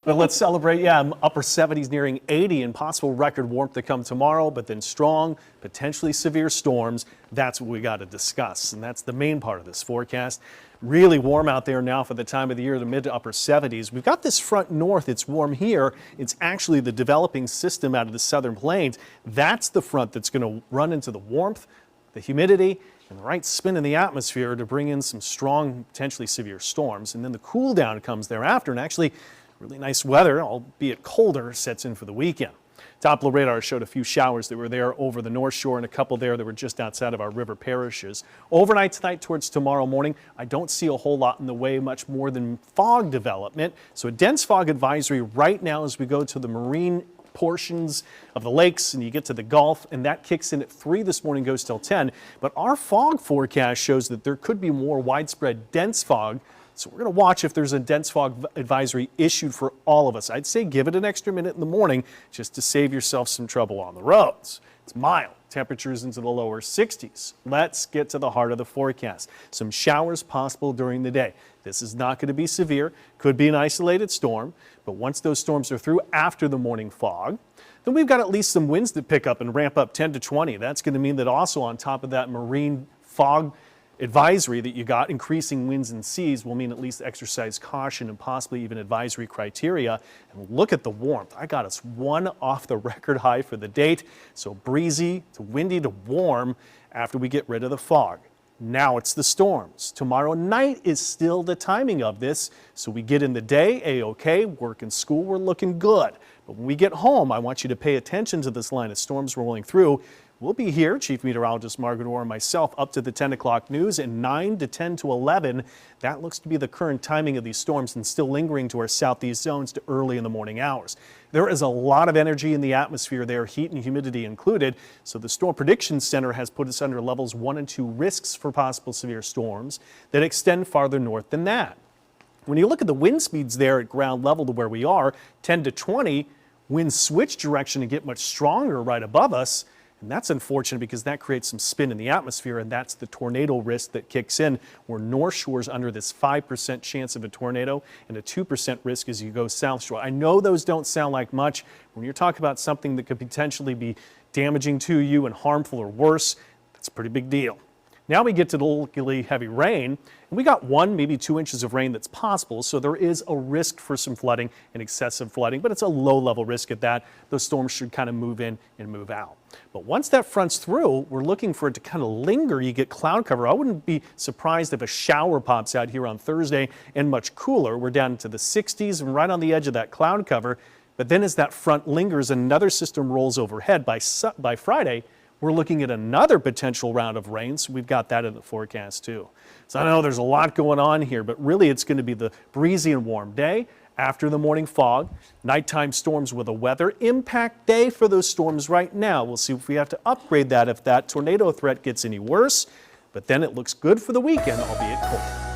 But let's celebrate, yeah, upper 70s nearing 80 and possible record warmth to come tomorrow, but then strong, potentially severe storms. That's what we got to discuss, and that's the main part of this forecast. Really warm out there now for the time of the year, the mid to upper 70s. We've got this front north. It's warm here. It's actually the developing system out of the southern plains. That's the front that's going to run into the warmth, the humidity, and the right spin in the atmosphere to bring in some strong, potentially severe storms. And then the cool down comes thereafter, and actually really nice weather, albeit colder, sets in for the weekend. Doppler radar showed a few showers that were there over the North Shore and a couple there that were just outside of our river parishes. Overnight tonight towards tomorrow morning, I don't see a whole lot in the way, much more than fog development. So a dense fog advisory right now as we go to the marine portions of the lakes and you get to the Gulf, and that kicks in at 3 this morning, goes till 10. But our fog forecast shows that there could be more widespread dense fog. So we're going to watch if there's a dense fog advisory issued for all of us. I'd say give it an extra minute in the morning just to save yourself some trouble on the roads. It's mild. Temperatures into the lower 60s. Let's get to the heart of the forecast. Some showers possible during the day. This is not going to be severe. Could be an isolated storm. But once those storms are through after the morning fog, then we've got at least some winds that pick up and ramp up 10 to 20. That's going to mean that also on top of that marine fog advisory that you got, increasing winds and seas will mean at least exercise caution and possibly even advisory criteria. And look at the warmth. I got us one off the record high for the date. So breezy to windy to warm after we get rid of the fog. Now it's the storms. Tomorrow night is still the timing of this. So we get in the day, A-OK, work and school, we're looking good. But when we get home, I want you to pay attention to this line of storms rolling through. We'll be here, Chief Meteorologist Margaret Orr and myself, up to the 10 o'clock news, and 9 to 10 to 11. That looks to be the current timing of these storms and still lingering to our southeast zones to early in the morning hours. There is a lot of energy in the atmosphere there, heat and humidity included, so the Storm Prediction Center has put us under levels 1 and 2 risks for possible severe storms that extend farther north than that. When you look at the wind speeds there at ground level to where we are, 10 to 20, winds switch direction and get much stronger right above us. And that's unfortunate because that creates some spin in the atmosphere, and that's the tornado risk that kicks in, where North Shore's under this 5% chance of a tornado and a 2% risk as you go South Shore. I know those don't sound like much. When you're talking about something that could potentially be damaging to you and harmful or worse, that's a pretty big deal. Now we get to the locally heavy rain, and we got 1, maybe 2 inches of rain that's possible, so there is a risk for some flooding and excessive flooding, but it's a low-level risk at that. Those storms should kind of move in and move out. But once that front's through, we're looking for it to kind of linger. You get cloud cover. I wouldn't be surprised if a shower pops out here on Thursday and much cooler. We're down into the 60s and right on the edge of that cloud cover. But then as that front lingers, another system rolls overhead. By Friday, we're looking at another potential round of rain, so we've got that in the forecast too. So I know there's a lot going on here, but really it's going to be the breezy and warm day after the morning fog, nighttime storms with a weather impact day for those storms right now. We'll see if we have to upgrade that if that tornado threat gets any worse, but then it looks good for the weekend, albeit cold.